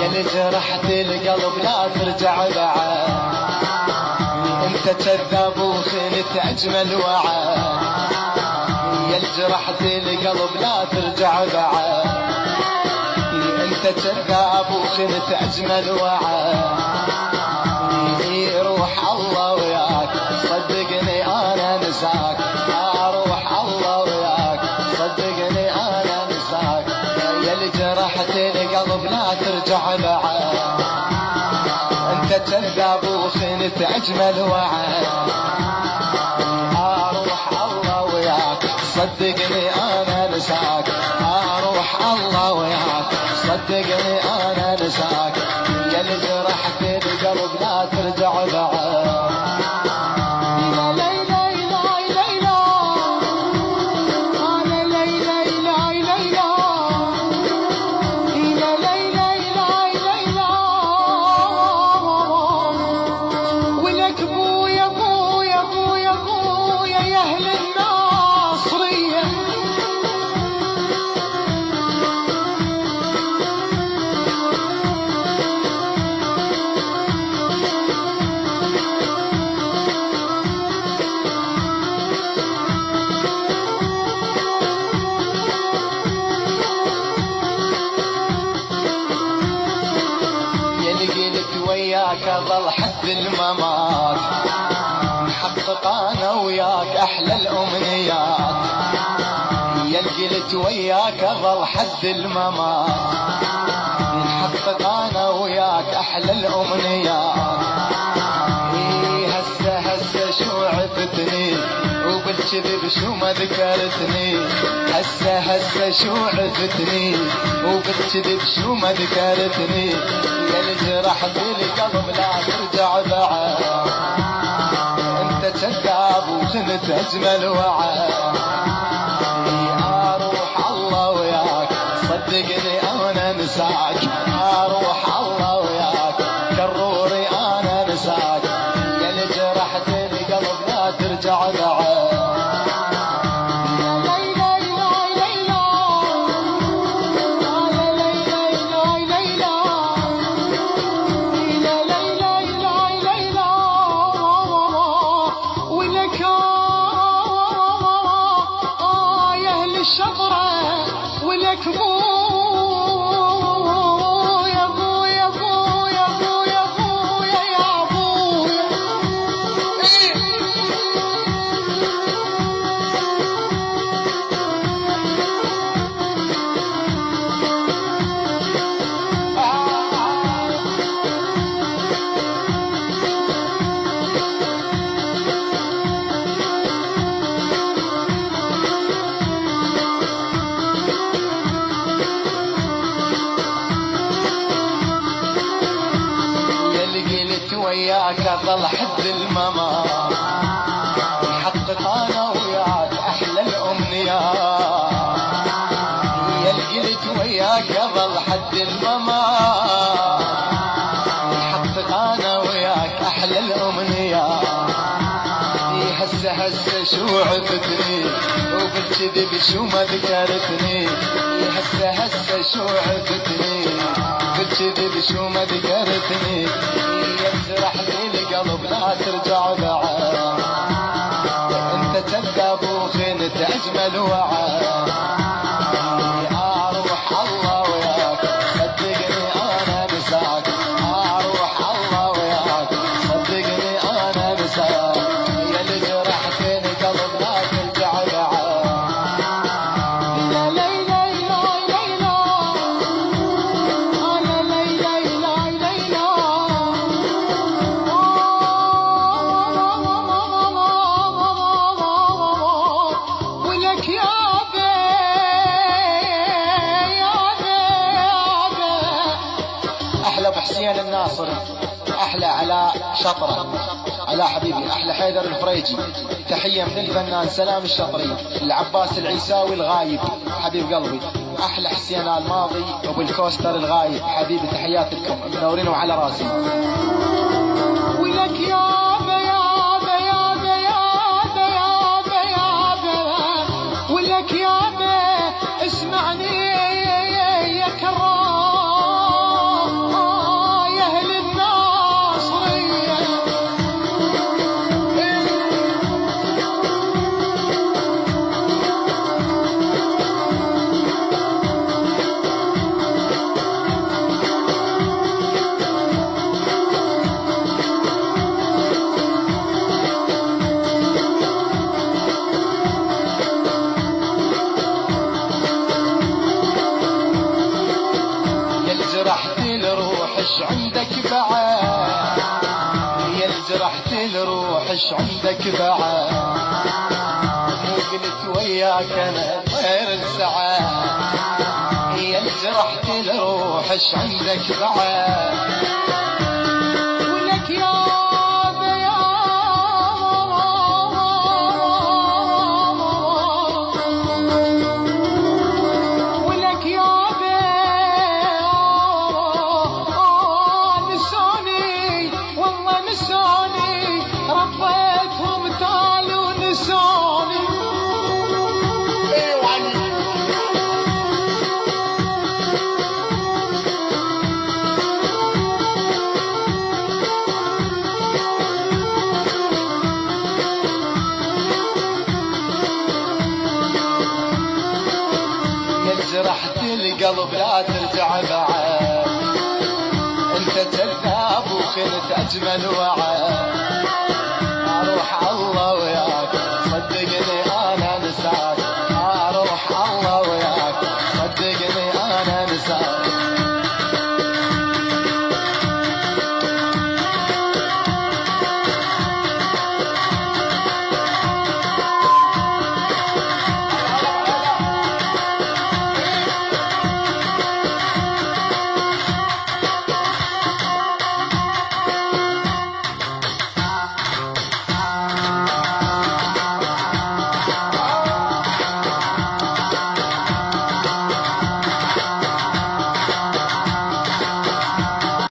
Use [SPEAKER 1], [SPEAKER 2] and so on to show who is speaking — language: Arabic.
[SPEAKER 1] يا اللي جرحت القلب لا ترجع بعد، انت كذاب وخنت اجمل وعد. يا اللي جرحت القلب لا ترجع بعد، انت كذاب وخنت اجمل وعد. روح الله وياك صدقني انا نساك، روح الله وياك صدقني انا نساك. يا اللي جرحت القلب لا ترجع بعد، انت كذاب وخنت اجمل وعد. روح الله وياك صدقني انا نساك، روح الله وياك صدقني انا نساك. يا اللي جرحت القلب لا ترجع بعد. وياك ظل حد الممات، نحقق انا وياك احلى الامنيات. يا قلت وياك ظل حد الممات، نحقق انا وياك احلى الامنيات. هسه شو عفتني وبالكذب شو ما ذكرتني. هسه شو عفتني وبالكذب شو ما ذكرتني. يا اللي جرحت القلب لا ترجع بعد، انت كذاب وخنت اجمل وعد. روح الله وياك صدقني انا نساك، روح الله وياك كروري انا نساك. يا اللي جرحت القلب لا ترجع بعد. وياك ظل حد الممات، نحقق انا وياك احلى الامنيات. يا قلت وياك ظل حد الممات، نحقق انا وياك احلى الامنيات. هسه شو عفتني وبالكذب شو ما ذكرتني. هسه شو عفتني بالكذب شو ما ذكرتني. يجرح لي القلب لا ترجع بعد، انت كذاب وخنت اجمل وعد. روح الله وياك صدقني انا نساك، روح الله وياك صدقني انا نساك. يا اللي جرحت القلب لا ترجع بعد. حسين الناصري، احلى على شطره، على حبيبي احلى حيدر الفريجي. تحيه من الفنان سلام الشطري، العباس العيساوي الغايب حبيب قلبي. احلى حسين الماضي ابو الكوستر الغايب حبيبي، تحيات لكم منورين وعلى راسي.
[SPEAKER 2] ولك يابا يابا يابا يابا يابا يابا ولك يابا
[SPEAKER 1] عندك بعد يا الجرحت الروح ايش عندك بعد مو قلت وياك انا غير السعاد يا الجرحت الروح ايش عندك بعد ولك يا جرحت القلب لا ترجع بعد انت كذاب وخنت اجمل وعد اروح الله